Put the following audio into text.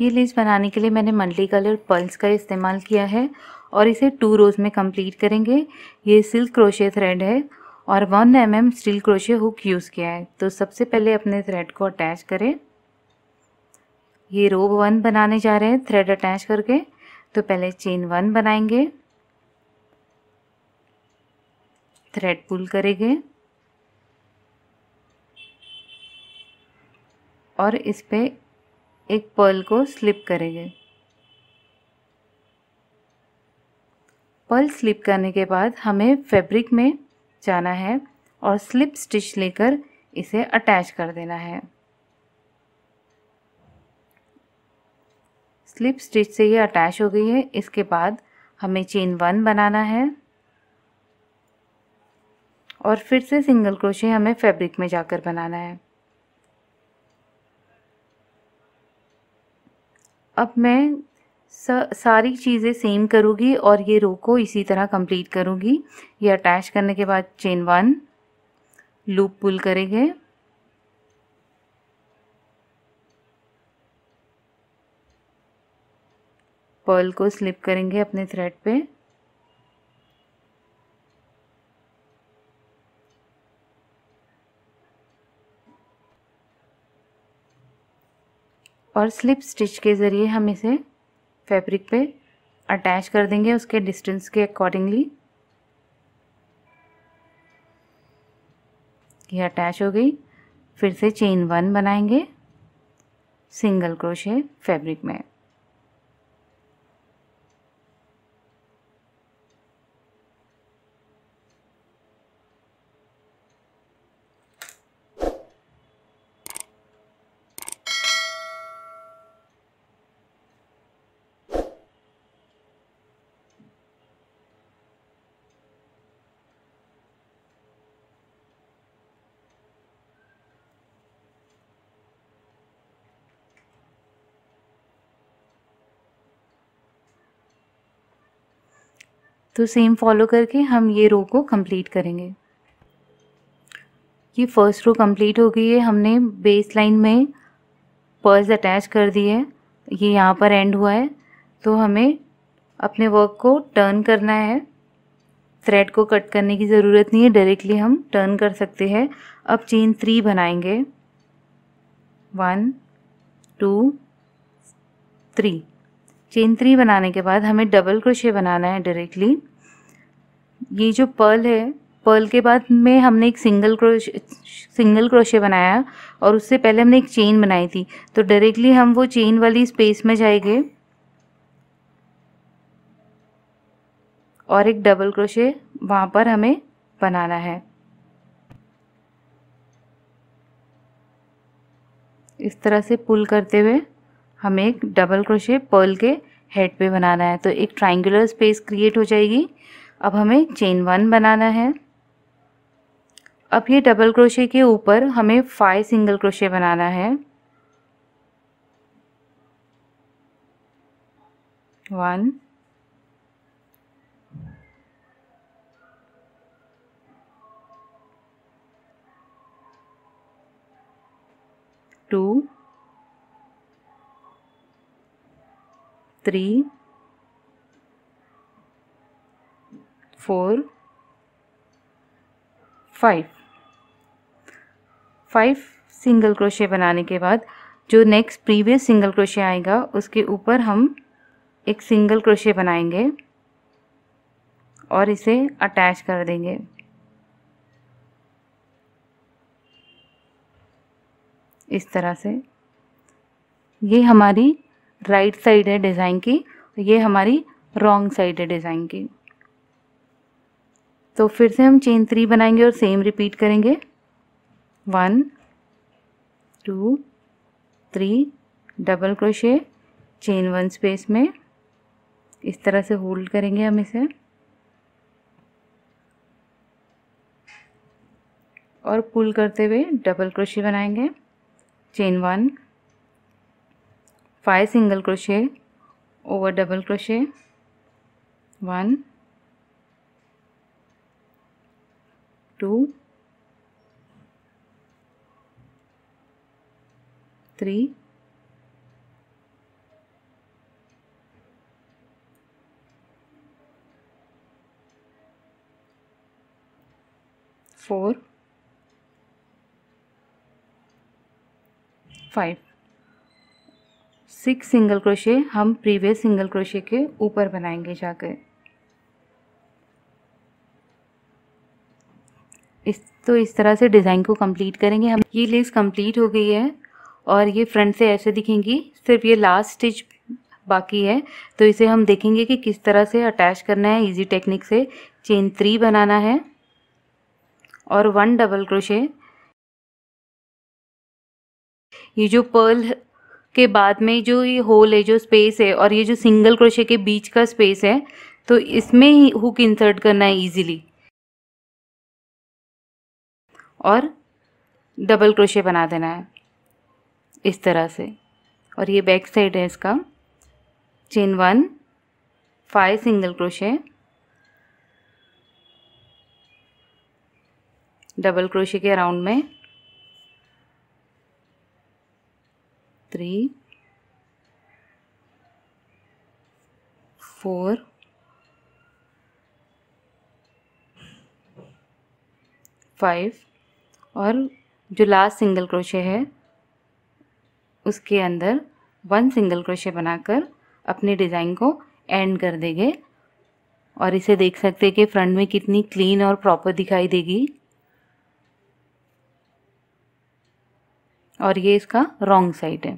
ये लेस बनाने के लिए मैंने मल्टी कलर पर्ल्स का इस्तेमाल किया है और इसे 2 रोज़ में कंप्लीट करेंगे। ये सिल्क क्रोशे थ्रेड है और 1 mm steel crochet hook use किया है। तो सबसे पहले अपने थ्रेड को अटैच करें। ये रो 1 बनाने जा रहे हैं थ्रेड अटैच करके। तो पहले चेन 1 बनाएंगे, थ्रेड पुल करेंगे और इस पे एक पर्ल को स्लिप करेंगे। पर्ल स्लिप करने के बाद हमें फैब्रिक में जाना है और स्लिप स्टिच लेकर इसे अटैच कर देना है। स्लिप स्टिच से ये अटैच हो गई है। इसके बाद हमें चेन 1 बनाना है और फिर से सिंगल क्रोशे हमें फैब्रिक में जाकर बनाना है। अब मैं सारी चीज़ें सेम करूँगी और ये रो को इसी तरह कंप्लीट करूँगी। ये अटैच करने के बाद चेन 1 लूप पुल करेंगे, पर्ल को स्लिप करेंगे अपने थ्रेड पे और स्लिप स्टिच के ज़रिए हम इसे फैब्रिक पे अटैच कर देंगे उसके डिस्टेंस के अकॉर्डिंगली। ये अटैच हो गई। फिर से चेन 1 बनाएंगे सिंगल क्रोशे फैब्रिक में। तो सेम फॉलो करके हम ये रो को कंप्लीट करेंगे। ये फर्स्ट रो कंप्लीट हो गई है। हमने बेस लाइन में पर्ल्स अटैच कर दी है। ये यहाँ पर एंड हुआ है। तो हमें अपने वर्क को टर्न करना है। थ्रेड को कट करने की ज़रूरत नहीं है, डायरेक्टली हम टर्न कर सकते हैं। अब चेन 3 बनाएंगे 1 2 3। चेन 3 बनाने के बाद हमें डबल क्रोशे बनाना है डायरेक्टली। ये जो पर्ल है, पर्ल के बाद में हमने एक सिंगल क्रोशे बनाया और उससे पहले हमने एक चेन बनाई थी। तो डायरेक्टली हम वो चेन वाली स्पेस में जाएंगे और एक डबल क्रोशे वहाँ पर हमें बनाना है। इस तरह से पुल करते हुए हमें एक डबल क्रोशे पर्ल के हेड पे बनाना है। तो एक ट्रायंगुलर स्पेस क्रिएट हो जाएगी। अब हमें चेन 1 बनाना है। अब ये डबल क्रोशे के ऊपर हमें 5 सिंगल क्रोशे बनाना है। 1 2 3 4 5 सिंगल क्रोशे बनाने के बाद जो नेक्स्ट प्रीवियस सिंगल क्रोशे आएगा उसके ऊपर हम एक सिंगल क्रोशे बनाएंगे और इसे अटैच कर देंगे। इस तरह से ये हमारी राइट साइड है डिज़ाइन की, ये हमारी रॉन्ग साइड है डिज़ाइन की। तो फिर से हम चेन 3 बनाएंगे और सेम रिपीट करेंगे 1 2 3 डबल क्रोशे चेन 1 स्पेस में। इस तरह से होल्ड करेंगे हम इसे और पुल करते हुए डबल क्रोशे बनाएंगे। Chain 1 5 single crochet over double crochet 1 2 3 4 5 6 single crochet हम प्रीवियस सिंगल क्रोशे के ऊपर बनाएंगे जाकर। इस तरह से डिज़ाइन को कंप्लीट करेंगे हम। ये लेस कंप्लीट हो गई है और ये फ्रंट से ऐसे दिखेंगी, सिर्फ ये लास्ट स्टिच बाकी है। तो इसे हम देखेंगे कि किस तरह से अटैच करना है। इजी टेक्निक से चेन 3 बनाना है और 1 डबल क्रोशे। ये जो पर्ल के बाद में जो ये होल है, जो स्पेस है, और ये जो सिंगल क्रोशे के बीच का स्पेस है, तो इसमें ही हुक इंसर्ट करना है इजीली और डबल क्रोशे बना देना है इस तरह से। और ये बैक साइड है इसका। Chain 1, 5 single crochet, double crochet के अराउंड में 3 4 5 और जो लास्ट सिंगल क्रोशे है उसके अंदर 1 सिंगल क्रोशे बनाकर अपने डिज़ाइन को एंड कर देंगे। और इसे देख सकते हैं कि फ्रंट में कितनी क्लीन और प्रॉपर दिखाई देगी। और ये इसका रॉन्ग साइड है।